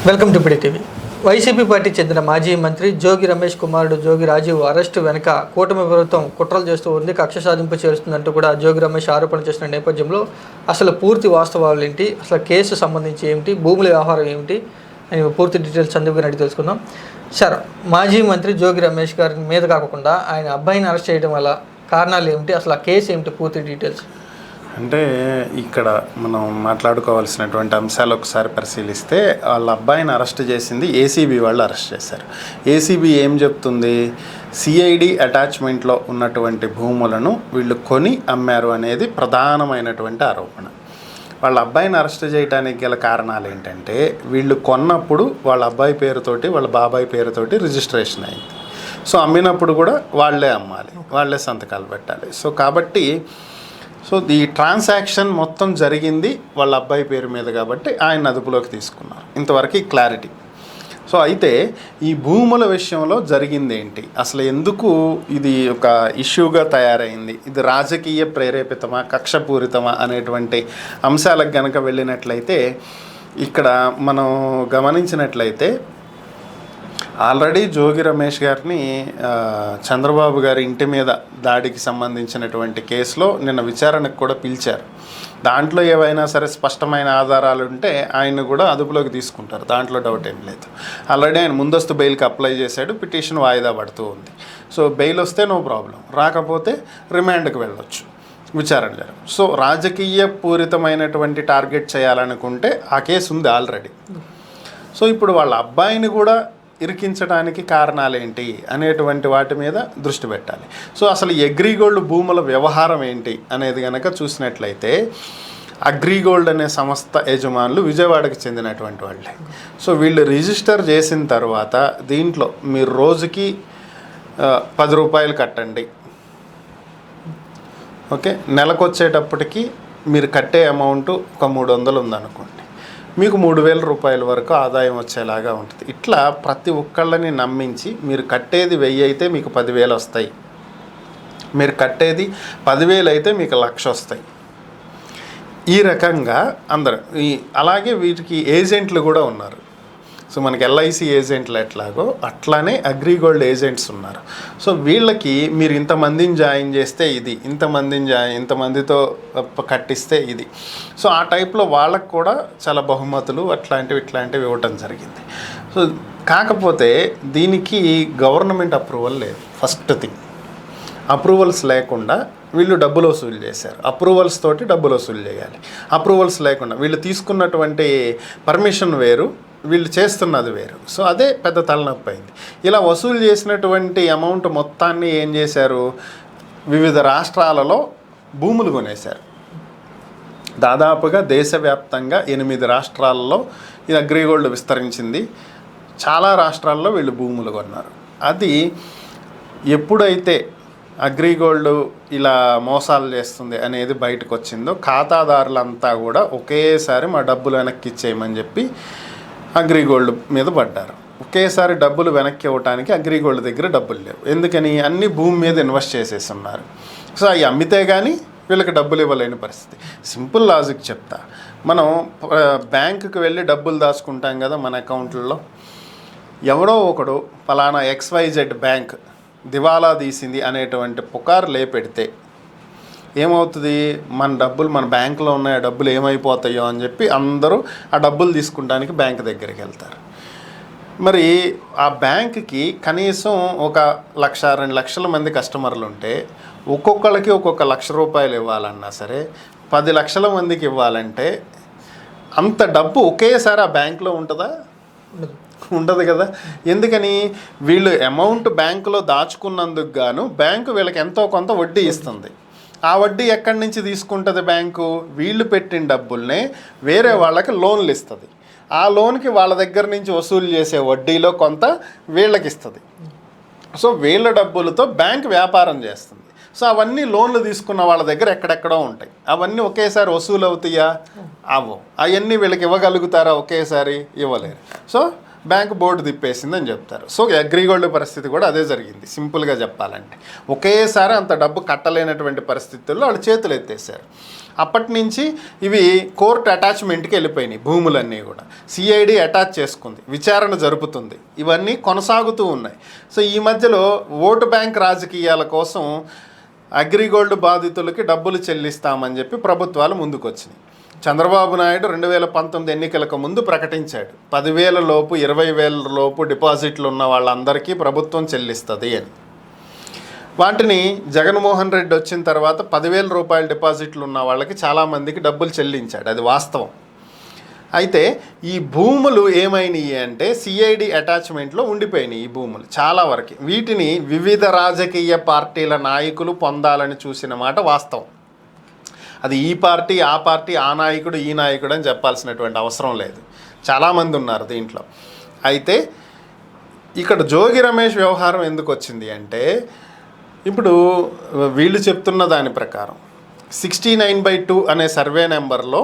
Welcome to PD TV. YCP party చెందిన మాజీ మంత్రి జోగి రమేష్ కుమారుడు జోగి రాజీవ్ అరెస్టు వెనుక కూటమి ప్రభుత్వం కుట్రలు చేస్తూ ఉంది, కక్ష సాధింపు చేస్తుందంటూ కూడా జోగి రమేష్ ఆరోపణలు చేసిన నేపథ్యంలో అసలు పూర్తి వాస్తవాలు ఏంటి, అసలు కేసు సంబంధించి ఏమిటి, భూముల వ్యవహారం ఏమిటి అని పూర్తి డీటెయిల్స్ సందీప్ గారిని తెలుసుకుందాం. సార్, మాజీ మంత్రి జోగి రమేష్ గారి మీద కాకుండా ఆయన అబ్బాయిని అరెస్ట్ చేయడం వల్ల కారణాలు ఏమిటి, అసలు ఆ కేసు ఏమిటి, పూర్తి డీటెయిల్స్? అంటే ఇక్కడ మనం మాట్లాడుకోవాల్సినటువంటి అంశాలు ఒకసారి పరిశీలిస్తే వాళ్ళ అబ్బాయిని అరెస్ట్ చేసింది ఏసీబీ వాళ్ళు అరెస్ట్ చేశారు. ఏసీబీ ఏం చెప్తుంది, సిఐడి అటాచ్మెంట్లో ఉన్నటువంటి భూములను వీళ్ళు కొని అమ్మారు అనేది ప్రధానమైనటువంటి ఆరోపణ. వాళ్ళ అబ్బాయిని అరెస్ట్ చేయడానికి గల కారణాలు ఏంటంటే, వీళ్ళు కొన్నప్పుడు వాళ్ళ అబ్బాయి పేరుతోటి వాళ్ళ బాబాయ్ పేరుతోటి రిజిస్ట్రేషన్ అయింది. సో అమ్మినప్పుడు కూడా వాళ్ళే అమ్మాలి, వాళ్ళే సంతకాలు పెట్టాలి. సో కాబట్టి ఈ ట్రాన్సాక్షన్ మొత్తం జరిగింది వాళ్ళ అబ్బాయి పేరు మీద కాబట్టి ఆయన అదుపులోకి తీసుకున్నారు. ఇంతవరకు క్లారిటీ. సో అయితే ఈ భూముల విషయంలో జరిగింది ఏంటి, అసలు ఎందుకు ఇది ఒక ఇష్యూగా తయారైంది, ఇది రాజకీయ ప్రేరేపితమా కక్షపూరితమా అనేటువంటి అంశాలకు గనక వెళ్ళినట్లయితే, ఇక్కడ మనం గమనించినట్లయితే ఆల్రెడీ జోగి రమేష్ గారిని చంద్రబాబు గారి ఇంటి మీద దాడికి సంబంధించినటువంటి కేసులో నిన్న విచారణకు కూడా పిలిచారు. దాంట్లో ఏవైనా సరే స్పష్టమైన ఆధారాలు ఉంటే ఆయన కూడా అదుపులోకి తీసుకుంటారు, దాంట్లో డౌట్ ఏం లేదు. ఆల్రెడీ ఆయన ముందస్తు బెయిల్కి అప్లై చేశాడు, పిటిషన్ వాయిదా పడుతూ ఉంది. సో బెయిల్ వస్తే నో ప్రాబ్లం, రాకపోతే రిమాండ్కి వెళ్ళొచ్చు, విచారణ జరగదు. సో రాజకీయ పూరితమైనటువంటి టార్గెట్ చేయాలనుకుంటే ఆ కేసు ఉంది ఆల్రెడీ. సో ఇప్పుడు వాళ్ళ అబ్బాయిని కూడా ఇరికించడానికి కారణాలేంటి అనేటువంటి వాటి మీద దృష్టి పెట్టాలి. సో అసలు అగ్రిగోల్డ్ భూముల వ్యవహారం ఏంటి అనేది కనుక చూసినట్లయితే, అగ్రిగోల్డ్ అనే సంస్థ యజమానులు విజయవాడకి చెందినటువంటి వాళ్ళే. సో వీళ్ళు రిజిస్టర్ చేసిన తర్వాత దీంట్లో మీరు రోజుకి 10 రూపాయలు కట్టండి, ఓకే, నెలకు వచ్చేటప్పటికి మీరు కట్టే అమౌంట్ ఒక 300 ఉందనుకోండి, మీకు 3000 రూపాయల వరకు ఆదాయం వచ్చేలాగా ఉంటుంది. ఇట్లా ప్రతి ఒక్కళ్ళని నమ్మించి మీరు కట్టేది 1000 అయితే మీకు 10,000 వస్తాయి, మీరు కట్టేది 10,000 అయితే మీకు 1,00,000 వస్తాయి. ఈ రకంగా అందరూ అలాగే వీటికి ఏజెంట్లు కూడా ఉన్నారు. సో మనకి ఎల్ఐసి ఏజెంట్లు ఎట్లాగో అట్లానే అగ్రిగోల్డ్ ఏజెంట్స్ ఉన్నారు. సో వీళ్ళకి మీరు ఇంతమందిని జాయిన్ చేస్తే ఇది, ఇంతమందితో కట్టిస్తే ఇది. సో ఆ టైప్లో వాళ్ళకు కూడా చాలా బహుమతులు ఇట్లాంటివి ఇవ్వటం జరిగింది. సో కాకపోతే దీనికి గవర్నమెంట్ అప్రూవల్ లేదు. ఫస్ట్ థింగ్, అప్రూవల్స్ లేకుండా వీళ్ళు డబ్బులు వసూలు చేశారు. అప్రూవల్స్ తోటి డబ్బులు వసూలు చేయాలి. అప్రూవల్స్ లేకుండా వీళ్ళు తీసుకున్నటువంటి పర్మిషన్ వేరు, వీళ్ళు చేస్తున్నది వేరు. సో అదే పెద్ద తలనొప్పి అయింది. ఇలా వసూలు చేసినటువంటి అమౌంట్ మొత్తాన్ని ఏం చేశారు, వివిధ రాష్ట్రాలలో భూములు కొనేశారు. దాదాపుగా దేశవ్యాప్తంగా 8 రాష్ట్రాలలో ఈ అగ్రిగోల్డ్ విస్తరించింది. చాలా రాష్ట్రాల్లో వీళ్ళు భూములు కొన్నారు. అది ఎప్పుడైతే అగ్రిగోల్డ్ ఇలా మోసాలు చేస్తుంది అనేది బయటకు వచ్చిందో, ఖాతాదారులంతా కూడా ఒకేసారి మా డబ్బులు వెనక్కి ఇచ్చేయమని చెప్పి అగ్రిగోల్డ్ మీద పడ్డారు. ఒకేసారి డబ్బులు వెనక్కి ఇవ్వడానికి అగ్రిగోల్డ్ దగ్గర డబ్బులు లేవు. ఎందుకని, అన్ని భూమి మీద ఇన్వెస్ట్ చేసేసి ఉన్నారు. సో అవి అమ్మితే కానీ వీళ్ళకి డబ్బులు ఇవ్వలేని పరిస్థితి. సింపుల్ లాజిక్ చెప్తా, మనం బ్యాంకుకి వెళ్ళి డబ్బులు దాచుకుంటాం కదా మన అకౌంట్లలో. ఎవడో ఒకడు ఫలానా XYZ బ్యాంక్ దివాలా తీసింది అనేటువంటి పుకారు లేపెడితే ఏమవుతుంది, మన బ్యాంకులో ఉన్న డబ్బులు ఏమైపోతాయో అని చెప్పి అందరూ ఆ డబ్బులు తీసుకుంటానికి బ్యాంక్ దగ్గరికి వెళ్తారు. మరి ఆ బ్యాంక్కి కనీసం ఒక 1,00,000-2 లక్షల మంది కస్టమర్లు ఉంటే ఒక్కొక్కళ్ళకి ఒక్కొక్క 1,00,000 రూపాయలు ఇవ్వాలన్నా సరే 10 లక్షల మందికి ఇవ్వాలంటే అంత డబ్బు ఒకేసారి ఆ బ్యాంకులో ఉంటుందా? ఉండదు కదా. ఎందుకని, వీళ్ళు అమౌంట్ బ్యాంకులో దాచుకున్నందుకు గాను బ్యాంకు వీళ్ళకి ఎంతో కొంత వడ్డీ ఇస్తుంది. ఆ వడ్డీ ఎక్కడి నుంచి తీసుకుంటుంది బ్యాంకు, వీళ్ళు పెట్టిన డబ్బుల్నే వేరే వాళ్ళకి లోన్లు ఇస్తుంది. ఆ లోన్కి వాళ్ళ దగ్గర నుంచి వసూలు చేసే వడ్డీలో కొంత వీళ్ళకి ఇస్తుంది. సో వీళ్ళ డబ్బులతో బ్యాంక్ వ్యాపారం చేస్తుంది. సో అవన్నీ లోన్లు తీసుకున్న వాళ్ళ దగ్గర ఎక్కడెక్కడో ఉంటాయి. అవన్నీ ఒకేసారి వసూలు అవుతాయా? అవ్వవు. అవన్నీ వీళ్ళకి ఇవ్వగలుగుతారా? ఒకేసారి ఇవ్వలేరు. సో బ్యాంక్ బోర్డు తిప్పేసిందని చెప్తారు. సో అగ్రిగోల్డ్ పరిస్థితి కూడా అదే జరిగింది. సింపుల్గా చెప్పాలంటే ఒకేసారి అంత డబ్బు కట్టలేనటువంటి పరిస్థితుల్లో వాళ్ళు చేతులు ఎత్తేసారు. అప్పటి నుంచి ఇవి కోర్టు అటాచ్మెంట్కి వెళ్ళిపోయినాయి భూములన్నీ కూడా. సిఐడి అటాచ్ చేసుకుంది, విచారణ జరుపుతుంది, ఇవన్నీ కొనసాగుతూ ఉన్నాయి. సో ఈ మధ్యలో ఓటు బ్యాంక్ రాజకీయాల కోసం అగ్రిగోల్డ్ బాధితులకి డబ్బులు చెల్లిస్తామని చెప్పి ప్రభుత్వాలు ముందుకొచ్చినాయి. చంద్రబాబు నాయుడు 2019 ఎన్నికలకు ముందు ప్రకటించాడు 10,000 లోపు 20,000 లోపు డిపాజిట్లు ఉన్న వాళ్ళందరికీ ప్రభుత్వం చెల్లిస్తుంది అని. వాటిని జగన్మోహన్ రెడ్డి వచ్చిన తర్వాత 10,000 రూపాయల డిపాజిట్లు ఉన్న వాళ్ళకి చాలామందికి డబ్బులు చెల్లించాడు, అది వాస్తవం. అయితే ఈ భూములు ఏమైనాయి అంటే సిఐడి అటాచ్మెంట్లో ఉండిపోయినాయి. ఈ భూములు చాలా వరకు వీటిని వివిధ రాజకీయ పార్టీల నాయకులు పొందాలని చూసిన మాట వాస్తవం. అది ఈ పార్టీ ఆ పార్టీ, ఆ నాయకుడు ఈ నాయకుడు అని చెప్పాల్సినటువంటి అవసరం లేదు, చాలామంది ఉన్నారు దీంట్లో. అయితే ఇక్కడ జోగి రమేష్ వ్యవహారం ఎందుకు వచ్చింది అంటే, ఇప్పుడు వీళ్ళు చెప్తున్న దాని ప్రకారం 69/2 అనే సర్వే నెంబర్లో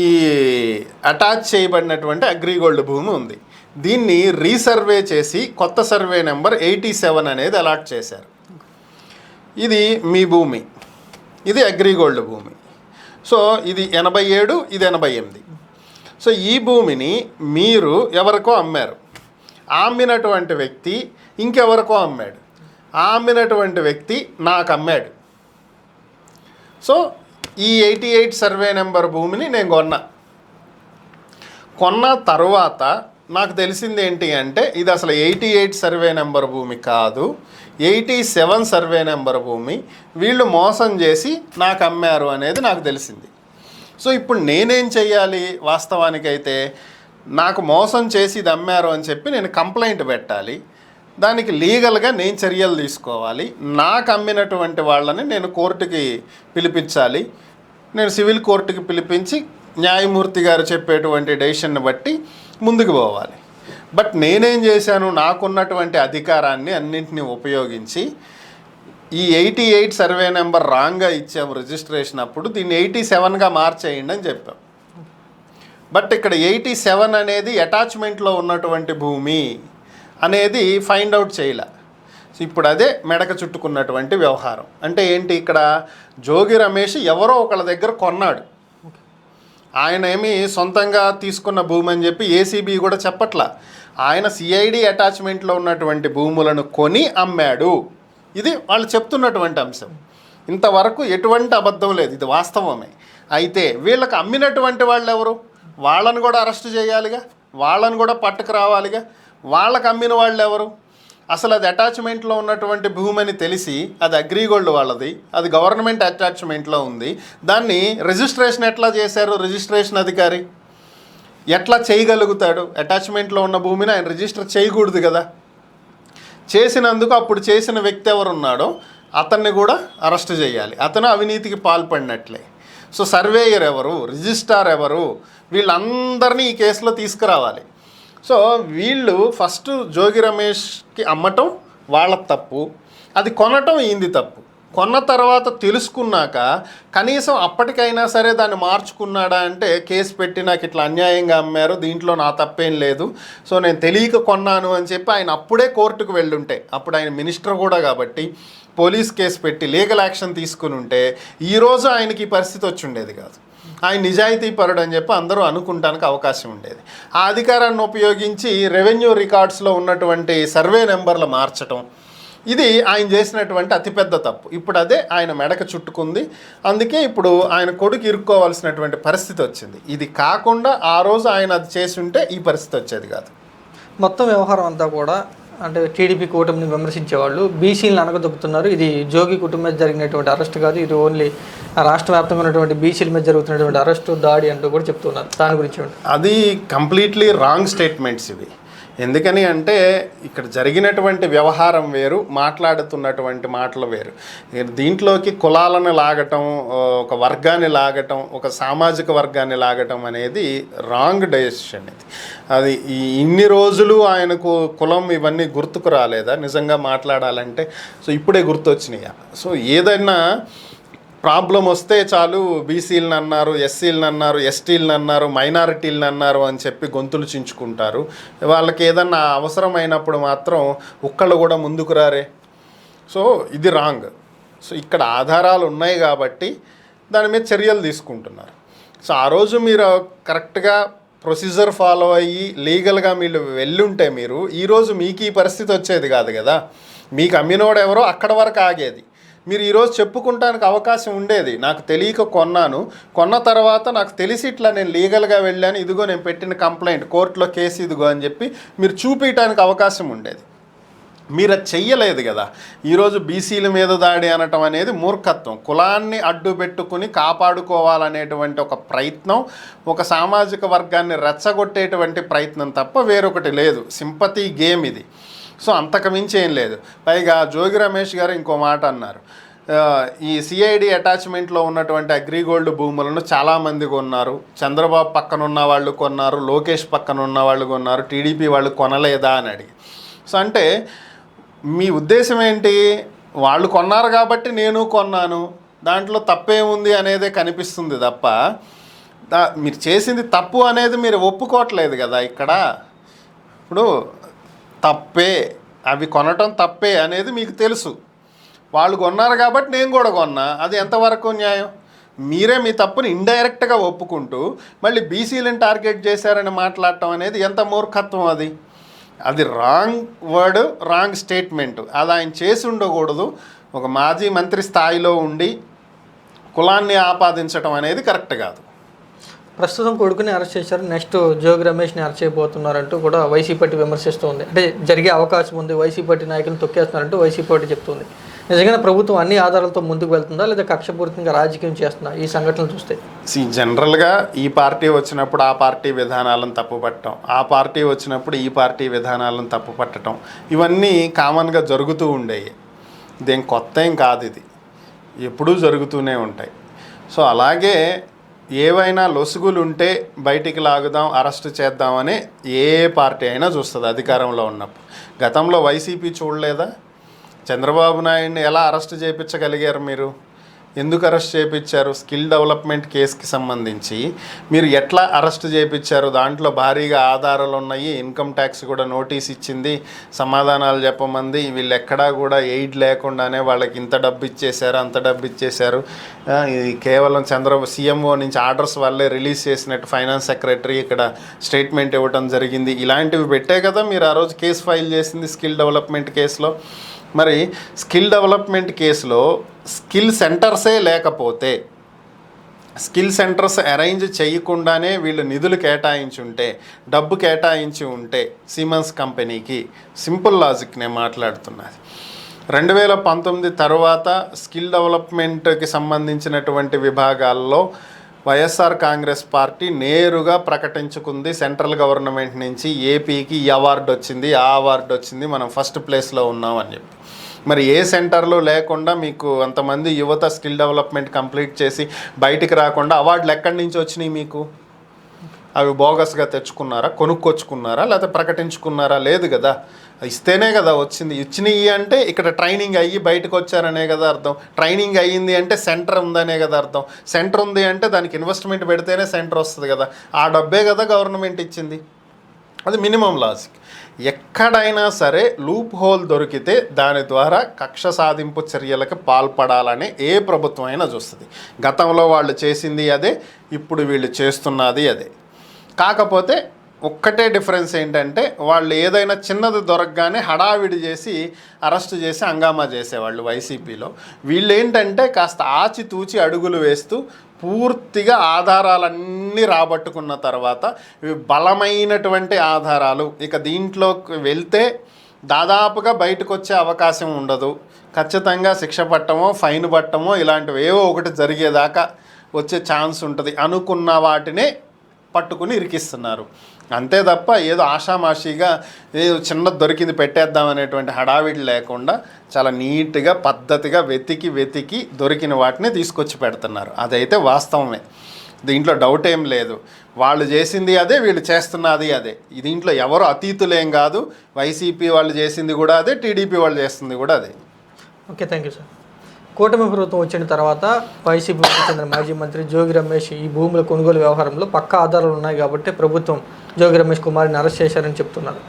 ఈ అటాచ్ చేయబడినటువంటి అగ్రిగోల్డ్ భూమి ఉంది. దీన్ని రీసర్వే చేసి కొత్త సర్వే నెంబర్ 87 అనేది అలాట్ చేశారు. ఇది మీ భూమి, ఇది అగ్రిగోల్డ్ భూమి. సో ఇది 87, ఇది 88. సో ఈ భూమిని మీరు ఎవరికో అమ్మారు, అమ్మినటువంటి వ్యక్తి ఇంకెవరికో అమ్మాడు, అమ్మినటువంటి వ్యక్తి నాకు అమ్మాడు. సో ఈ 88 సర్వే నెంబర్ భూమిని నేను కొన్న తర్వాత నాకు తెలిసింది ఏంటి అంటే, ఇది అసలు 88 సర్వే నెంబర్ భూమి కాదు, 87 సర్వే నెంబర్ భూమి, వీళ్ళు మోసం చేసి నాకు అమ్మారు అనేది నాకు తెలిసింది. సో ఇప్పుడు నేనేం చెయ్యాలి? వాస్తవానికైతే నాకు మోసం చేసి ఇది అమ్మారు అని చెప్పి నేను కంప్లైంట్ పెట్టాలి, దానికి లీగల్గా నేను చర్యలు తీసుకోవాలి. నాకు అమ్మినటువంటి వాళ్ళని నేను కోర్టుకి పిలిపించాలి, నేను సివిల్ కోర్టుకి పిలిపించి న్యాయమూర్తి గారు చెప్పేటువంటి డెసిషన్ని బట్టి ముందుకు పోవాలి. బట్ నేనేం చేశాను, నాకున్నటువంటి అధికారాన్ని అన్నింటినీ ఉపయోగించి ఈ 88 సర్వే నెంబర్ రాంగ్గా ఇచ్చాము రిజిస్ట్రేషన్ అప్పుడు, దీన్ని 87గా మార్చేయండి అని చెప్పాం. బట్ ఇక్కడ 87 అనేది అటాచ్మెంట్లో ఉన్నటువంటి భూమి అనేది ఫైండ్ అవుట్ చేయలే. ఇప్పుడు అదే మెడక చుట్టుకున్నటువంటి వ్యవహారం. అంటే ఏంటి, ఇక్కడ జోగి రమేష్ ఎవరో ఒకళ్ళ దగ్గర కొన్నాడు, ఆయన ఏమి సొంతంగా తీసుకున్న భూమి అని చెప్పి ఏసీబీ కూడా చెప్పట్లా. ఆయన సిఐడి అటాచ్మెంట్లో ఉన్నటువంటి భూములను కొని అమ్మాడు, ఇది వాళ్ళు చెప్తున్నటువంటి అంశం. ఇంతవరకు ఎటువంటి అబద్ధం లేదు, ఇది వాస్తవమే. అయితే వీళ్ళకి అమ్మినటువంటి వాళ్ళు ఎవరు, వాళ్ళని కూడా అరెస్ట్ చేయాలిగా, వాళ్ళని కూడా పట్టుకు రావాలిగా. వాళ్ళకి అమ్మిన వాళ్ళు ఎవరు? అసలు అది అటాచ్మెంట్లో ఉన్నటువంటి భూమి అని తెలిసి అది అగ్రిగోల్డ్ వాళ్ళది, అది గవర్నమెంట్ అటాచ్మెంట్లో ఉంది, దాన్ని రిజిస్ట్రేషన్ ఎట్లా చేశారు? రిజిస్ట్రేషన్ అధికారి ఎట్లా చేయగలుగుతాడు? అటాచ్మెంట్లో ఉన్న భూమిని ఆయన రిజిస్టర్ చేయకూడదు కదా. చేసినందుకు అప్పుడు చేసిన వ్యక్తి ఎవరున్నాడో అతన్ని కూడా అరెస్ట్ చేయాలి, అతను అవినీతికి పాల్పడినట్లే. సో సర్వేయర్ ఎవరు, రిజిస్ట్రార్ ఎవరు, వీళ్ళందరినీ ఈ కేసులో తీసుకురావాలి. సో వీళ్ళు ఫస్ట్ జోగి రమేష్కి అమ్మటం వాళ్ళ తప్పు, అది కొనటం ఈంది తప్పు. కొన్న తర్వాత తెలుసుకున్నాక కనీసం అప్పటికైనా సరే దాన్ని మార్చుకున్నాడా అంటే, కేసు పెట్టి నాకు ఇట్లా అన్యాయంగా అమ్మారు, దీంట్లో నా తప్పేం లేదు, సో నేను తెలియక కొన్నాను అని చెప్పి ఆయన అప్పుడే కోర్టుకు వెళ్ళుంటే, అప్పుడు ఆయన మినిస్టర్ కూడా కాబట్టి పోలీస్ కేసు పెట్టి లీగల్ యాక్షన్ తీసుకుని ఉంటే ఈరోజు ఆయనకి ఈ పరిస్థితి వచ్చి ఉండేది కాదు. ఆయన నిజాయితీ పరుడు అని చెప్పి అందరూ అనుకుంటానికి అవకాశం ఉండేది. ఆ అధికారాన్ని ఉపయోగించి రెవెన్యూ రికార్డ్స్లో ఉన్నటువంటి సర్వే నెంబర్లు మార్చడం, ఇది ఆయన చేసినటువంటి అతిపెద్ద తప్పు. ఇప్పుడు అదే ఆయన మెడకు చుట్టుకుంది, అందుకే ఇప్పుడు ఆయన కొడుకు ఇరుక్కోవాల్సినటువంటి పరిస్థితి వచ్చింది. ఇది కాకుండా ఆ రోజు ఆయన అది చేసి ఉంటే ఈ పరిస్థితి వచ్చేది కాదు. మొత్తం వ్యవహారం అంతా కూడా అంటే టీడీపీ కూటమిని విమర్శించేవాళ్ళు బీసీలను అనగదొక్కుతున్నారు, ఇది జోగి కుటుంబం మీద జరిగినటువంటి అరెస్ట్ కాదు, ఇది ఓన్లీ రాష్ట్ర వ్యాప్తంగా ఉన్నటువంటి బీసీల మీద జరుగుతున్నటువంటి అరెస్టు, దాడి అంటూ కూడా చెప్తున్నారు. దాని గురించి అది కంప్లీట్లీ రాంగ్ స్టేట్మెంట్స్ ఇవి. ఎందుకని అంటే ఇక్కడ జరిగినటువంటి వ్యవహారం వేరు, మాట్లాడుతున్నటువంటి మాటలు వేరు. దీంట్లోకి కులాలను లాగటం, ఒక వర్గాన్ని లాగటం, ఒక సామాజిక వర్గాన్ని లాగటం అనేది రాంగ్ డెసిషన్. ఇది అది ఇన్ని రోజులు ఆయనకు కులం ఇవన్నీ గుర్తుకు రాలేదా నిజంగా మాట్లాడాలంటే? సో ఇప్పుడే గుర్తొచ్చినాయా? సో ఏదైనా ప్రాబ్లం వస్తే చాలు బీసీలను అన్నారు, ఎస్సీలను అన్నారు, ఎస్టీలను అన్నారు, మైనారిటీలను అన్నారు అని చెప్పి గొంతులు చించుకుంటారు. వాళ్ళకి ఏదన్నా అవసరమైనప్పుడు మాత్రం ఒక్కళ్ళు కూడా ముందుకు రారే. సో ఇది రాంగ్. సో ఇక్కడ ఆధారాలు ఉన్నాయి కాబట్టి దాని మీద చర్యలు తీసుకుంటున్నారు. సో ఆ రోజు మీరు కరెక్ట్గా ప్రొసీజర్ ఫాలో అయ్యి లీగల్గా మీరు వెళ్ళుంటే మీరు ఈరోజు మీకు ఈ పరిస్థితి వచ్చేది కాదు కదా. మీకు అమ్మినోడు ఎవరో అక్కడ వరకు ఆగేది. మీరు ఈరోజు చెప్పుకుంటానికి అవకాశం ఉండేది, నాకు తెలియక కొన్న తర్వాత నాకు తెలిసి ఇట్లా నేను లీగల్గా వెళ్ళాను, ఇదిగో నేను పెట్టిన కంప్లైంట్, కోర్టులో కేసు ఇదిగో అని చెప్పి మీరు చూపించడానికి అవకాశం ఉండేది. మీరు అది చెయ్యలేదు కదా. ఈరోజు బీసీల మీద దాడి అనటం అనేది మూర్ఖత్వం. కులాన్ని అడ్డు పెట్టుకుని కాపాడుకోవాలనేటువంటి ఒక ప్రయత్నం, ఒక సామాజిక వర్గాన్ని రెచ్చగొట్టేటువంటి ప్రయత్నం తప్ప వేరొకటి లేదు. సింపతి గేమ్ ఇది. సో అంతకుమించి ఏం లేదు. పైగా జోగి రమేష్ గారు ఇంకో మాట అన్నారు, ఈ సిఐడి అటాచ్మెంట్లో ఉన్నటువంటి అగ్రిగోల్డ్ భూములను చాలామంది కొన్నారు, చంద్రబాబు పక్కన ఉన్న వాళ్ళు కొన్నారు, లోకేష్ పక్కన ఉన్న వాళ్ళు కొన్నారు, టీడీపీ వాళ్ళు కొనలేదా అని అడిగి. సో అంటే మీ ఉద్దేశం ఏంటి? వాళ్ళు కొన్నారు కాబట్టి నేను కొన్నాను, దాంట్లో తప్పేముంది అనేదే కనిపిస్తుంది తప్ప మీరు చేసింది తప్పు అనేది మీరు ఒప్పుకోవట్లేదు కదా. ఇక్కడ ఇప్పుడు తప్పే, అవి కొనటం తప్పే అనేది మీకు తెలుసు. వాళ్ళు కొన్నారు కాబట్టి నేను కూడా కొన్నా, అది ఎంతవరకు న్యాయం? మీరే మీ తప్పుని ఇండైరెక్ట్గా ఒప్పుకుంటూ మళ్ళీ బీసీలను టార్గెట్ చేశారని మాట్లాడటం అనేది ఎంత మూర్ఖత్వం అది. అది రాంగ్ వర్డ్, రాంగ్ స్టేట్మెంట్. అది ఆయన చేసి ఉండకూడదు. ఒక మాజీ మంత్రి స్థాయిలో ఉండి కులాన్ని ఆపాదించడం అనేది కరెక్ట్ కాదు. ప్రస్తుతం కొడుకుని అరెస్ట్ చేశారు, నెక్స్ట్ జోగి రమేష్ని అరెస్ట్ చేయబోతున్నారంటూ కూడా వైసీపీ విమర్శిస్తుంది. అంటే జరిగే అవకాశం ఉంది, వైసీపీ నాయకులను తొక్కేస్తున్నారంటూ వైసీపీ చెప్తుంది. నిజంగా ప్రభుత్వం అన్ని ఆధారాలతో ముందుకు వెళ్తుందా లేదా కక్షపూరితంగా రాజకీయం చేస్తుందా ఈ సంఘటనలు చూస్తే? జనరల్గా ఈ పార్టీ వచ్చినప్పుడు ఆ పార్టీ విధానాలను తప్పుపట్టడం, ఆ పార్టీ వచ్చినప్పుడు ఈ పార్టీ విధానాలను తప్పుపట్టడం, ఇవన్నీ కామన్గా జరుగుతూ ఉండేవి. ఇదేం కొత్త ఏం కాదు, ఇది ఎప్పుడూ జరుగుతూనే ఉంటాయి. సో అలాగే ఏవైనా లొసుగులు ఉంటే బయటికి లాగుదాం, అరెస్ట్ చేద్దామని ఏ పార్టీ అయినా చూస్తుంది అధికారంలో ఉన్నప్పుడు. గతంలో వైసీపీ చూడలేదా? చంద్రబాబు నాయుడిని ఎలా అరెస్ట్ చేయించగలిగారు మీరు? ఎందుకు అరెస్ట్ చేయించారు? స్కిల్ డెవలప్మెంట్ కేసుకి సంబంధించి మీరు ఎట్లా అరెస్ట్ చేయించారు? దాంట్లో భారీగా ఆధారాలు ఉన్నాయి, ఇన్కమ్ ట్యాక్స్ కూడా నోటీస్ ఇచ్చింది, సమాధానాలు చెప్పమంది. వీళ్ళు ఎక్కడా కూడా ఎయిడ్ లేకుండానే వాళ్ళకి ఇంత డబ్బు ఇచ్చేశారు, అంత డబ్బు ఇచ్చేశారు, ఇది కేవలం సీఎంఓ నుంచి ఆర్డర్స్ వల్లే రిలీజ్ చేసినట్టు ఫైనాన్స్ సెక్రటరీ ఇక్కడ స్టేట్మెంట్ ఇవ్వడం జరిగింది. ఇలాంటివి పెట్టే కదా మీరు ఆ రోజు కేసు ఫైల్ చేసింది స్కిల్ డెవలప్మెంట్ కేసులో. మరి స్కిల్ డెవలప్మెంట్ కేసులో స్కిల్ సెంటర్సే లేకపోతే, స్కిల్ సెంటర్స్ అరేంజ్ చేయకుండానే వీళ్ళు నిధులు కేటాయించి ఉంటే, డబ్బు కేటాయించి ఉంటే సిమెన్స్ కంపెనీకి, సింపుల్ లాజిక్ నేను మాట్లాడుతున్నది, 2019 తర్వాత స్కిల్ డెవలప్మెంట్కి సంబంధించినటువంటి విభాగాల్లో వైఎస్ఆర్ కాంగ్రెస్ పార్టీ నేరుగా ప్రకటించుకుంది సెంట్రల్ గవర్నమెంట్ నుంచి ఏపీకి ఈ అవార్డు వచ్చింది, ఆ అవార్డు వచ్చింది, మనం ఫస్ట్ ప్లేస్లో ఉన్నాం అని చెప్పి. మరి ఏ సెంటర్లో లేకుండా మీకు అంతమంది యువత స్కిల్ డెవలప్మెంట్ కంప్లీట్ చేసి బయటికి రాకుండా అవార్డులు ఎక్కడి నుంచి వచ్చినాయి మీకు? అవి బోగస్గా తెచ్చుకున్నారా, కొనుక్కొచ్చుకున్నారా, లేకపోతే ప్రకటించుకున్నారా? లేదు కదా, ఇస్తేనే కదా వచ్చింది. ఇచ్చినవి అంటే ఇక్కడ ట్రైనింగ్ అయ్యి బయటకు వచ్చారనే కదా అర్థం. ట్రైనింగ్ అయ్యింది అంటే సెంటర్ ఉందనే కదా అర్థం. సెంటర్ ఉంది అంటే దానికి ఇన్వెస్ట్మెంట్ పెడితేనే సెంటర్ వస్తుంది కదా. ఆ డబ్బే కదా గవర్నమెంట్ ఇచ్చింది. అది మినిమం లాజిక్. ఎక్కడైనా సరే లూప్ హోల్ దొరికితే దాని ద్వారా కక్ష సాధింపు చర్యలకు పాల్పడాలని ఏ ప్రభుత్వం అయినా చూస్తుంది. గతంలో వాళ్ళు చేసింది అదే, ఇప్పుడు వీళ్ళు చేస్తున్నది అదే. కాకపోతే ఒక్కటే డిఫరెన్స్ ఏంటంటే వాళ్ళు ఏదైనా చిన్నది దొరకగానే హడావిడి చేసి అరెస్ట్ చేసి హంగామా చేసేవాళ్ళు వైసీపీలో. వీళ్ళు ఏంటంటే కాస్త ఆచితూచి అడుగులు వేస్తూ పూర్తిగా ఆధారాలన్నీ రాబట్టుకున్న తర్వాత ఇవి బలమైనటువంటి ఆధారాలు, ఇక దీంట్లోకి వెళ్తే దాదాపుగా బయటకు వచ్చే అవకాశం ఉండదు, ఖచ్చితంగా శిక్ష పట్టమో ఫైన్ పట్టమో ఇలాంటివి ఏవో ఒకటి జరిగేదాకా వచ్చే ఛాన్స్ ఉంటుంది అనుకున్న వాటినే పట్టుకుని ఇరికిస్తున్నారు. అంతే తప్ప ఏదో ఆషామాషిగా ఏదో చిన్నది దొరికింది పెట్టేద్దాం అనేటువంటి హడావిడి లేకుండా చాలా నీట్గా పద్ధతిగా వెతికి దొరికిన వాటిని తీసుకొచ్చి పెడుతున్నారు. అదైతే వాస్తవమే, దీంట్లో డౌట్ ఏం లేదు. వాళ్ళు చేసింది అదే, వీళ్ళు చేస్తున్నది అదే. దీంట్లో ఎవరు అతీతులేం కాదు. వైసీపీ వాళ్ళు చేసింది కూడా అదే, టీడీపీ వాళ్ళు చేస్తుంది కూడా అదే. Okay, thank you sir. కూటమి ప్రభుత్వం వచ్చిన తర్వాత వైసీపీకి చెందిన మాజీ మంత్రి జోగి రమేష్ ఈ భూముల కొనుగోలు వ్యవహారంలో పక్కా ఆధారాలు ఉన్నాయి కాబట్టి ప్రభుత్వం జోగి రమేష్ కుమార్ని అరెస్ట్ చేశారని చెప్తున్నారు.